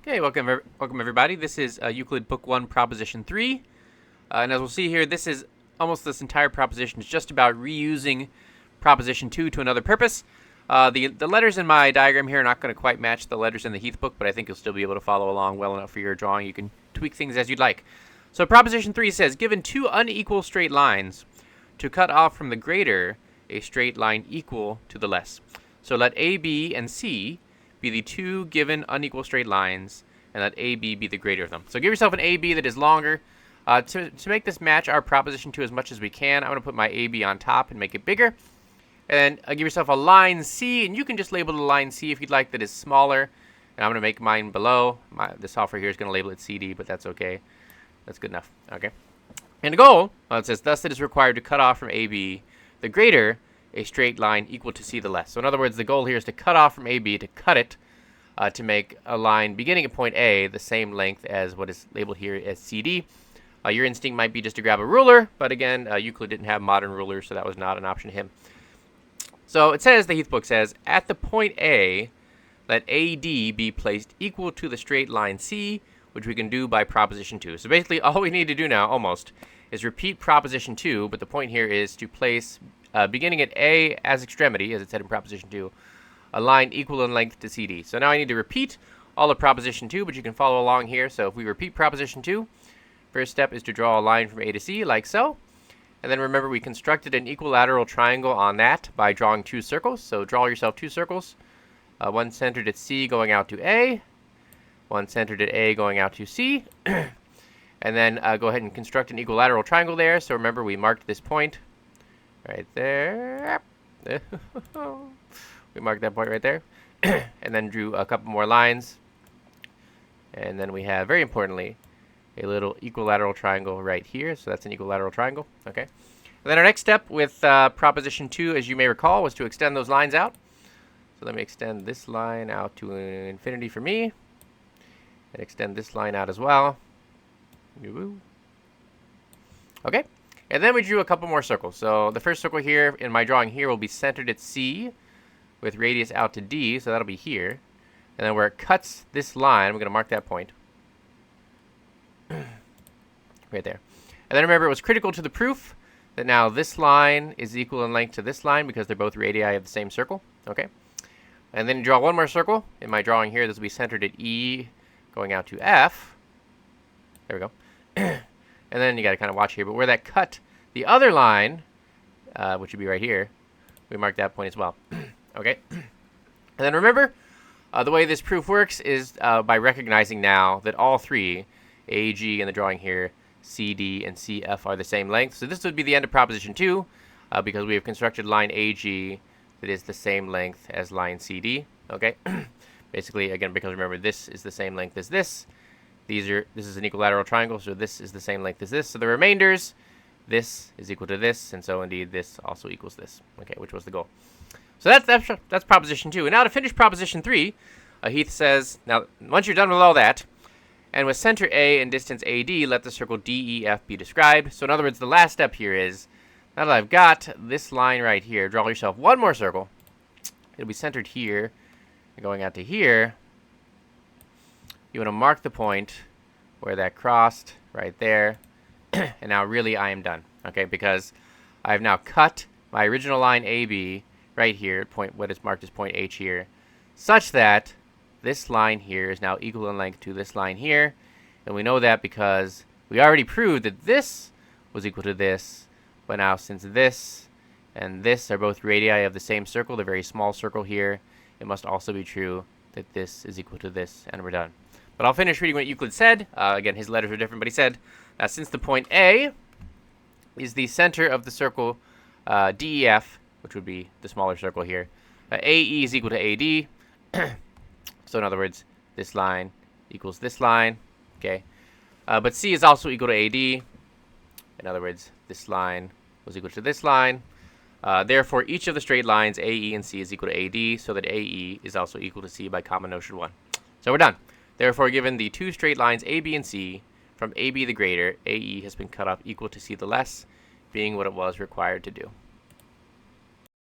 Hey, welcome everybody. This is Euclid Book 1, Proposition 3. And as we'll see here, this entire proposition is just about reusing Proposition 2 to another purpose. The letters in my diagram here are not going to quite match the letters in the Heath book, but I think you'll still be able to follow along well enough for your drawing. You can tweak things as you'd like. So Proposition 3 says, given two unequal straight lines, to cut off from the greater a straight line equal to the less. So let A, B, and C be the two given unequal straight lines, and let AB be the greater of them. So give yourself an AB that is longer. To make this match our proposition 2 as much as we can, I'm going to put my AB on top and make it bigger. And then give yourself a line C, and you can just label the line C if you'd like that is smaller. And I'm going to make mine below. The software here is going to label it CD, but that's okay. That's good enough. Okay. And the goal, it says, thus it is required to cut off from AB the greater a straight line equal to C the less. So in other words, the goal here is to cut off from AB, to cut it, to make a line beginning at point A the same length as what is labeled here as CD. Your instinct might be just to grab a ruler, but again, Euclid didn't have modern rulers, so that was not an option to him. So it says, the Heath book says, at the point A, let AD be placed equal to the straight line C, which we can do by proposition 2. So basically, all we need to do now, almost, is repeat proposition 2, but the point here is to place, beginning at A as extremity, as it said in proposition 2, a line equal in length to CD. So now I need to repeat all of proposition 2, but you can follow along here. So if we repeat proposition 2, first step is to draw a line from A to C, like so. And then remember, we constructed an equilateral triangle on that by drawing two circles. So draw yourself two circles, one centered at C going out to A, one centered at A going out to C. And then go ahead and construct an equilateral triangle there. So remember, we marked this point right there. We marked that point right there. And then drew a couple more lines. And then we have, very importantly, a little equilateral triangle right here. So that's an equilateral triangle. Okay. And then our next step with proposition 2, as you may recall, was to extend those lines out. So let me extend this line out to infinity for me. And extend this line out as well. Okay. And then we drew a couple more circles. So the first circle here in my drawing here will be centered at C with radius out to D. So that'll be here. And then where it cuts this line, we're going to mark that point. Right there. And then remember, it was critical to the proof that now this line is equal in length to this line because they're both radii of the same circle. Okay. And then draw one more circle. In my drawing here, this will be centered at E going out to F. There we go. And then you got to kind of watch here. But where that cut the other line, which would be right here, we mark that point as well. Okay. And then remember, the way this proof works is by recognizing now that all three, AG in the drawing here, CD and CF are the same length. So this would be the end of proposition 2 because we have constructed line AG that is the same length as line CD. Okay. Basically, again, because remember, this is the same length as this. This is an equilateral triangle, so this is the same length as this. So the remainders, this is equal to this, and so indeed this also equals this. Okay, which was the goal. So that's proposition 2. And now to finish proposition 3, Heath says, now once you're done with all that, and with center A and distance AD, let the circle DEF be described. So in other words, the last step here is, now that I've got this line right here, draw yourself one more circle. It'll be centered here, and going out to here. You want to mark the point where that crossed right there. And now really I am done. Okay, because I've now cut my original line AB right here, point what is marked as point H here, such that this line here is now equal in length to this line here. And we know that because we already proved that this was equal to this. But now since this and this are both radii of the same circle, the very small circle here, it must also be true that this is equal to this, and we're done. But I'll finish reading what Euclid said. Again, his letters are different, but he said, since the point A is the center of the circle DEF, which would be the smaller circle here, AE is equal to AD. So in other words, this line equals this line. Okay. But C is also equal to AD. In other words, this line was equal to this line. Therefore, each of the straight lines, AE and C, is equal to AD, so that AE is also equal to C by common notion 1. So we're done. Therefore, given the two straight lines AB and C, from AB the greater, AE has been cut off equal to C the less, being what it was required to do.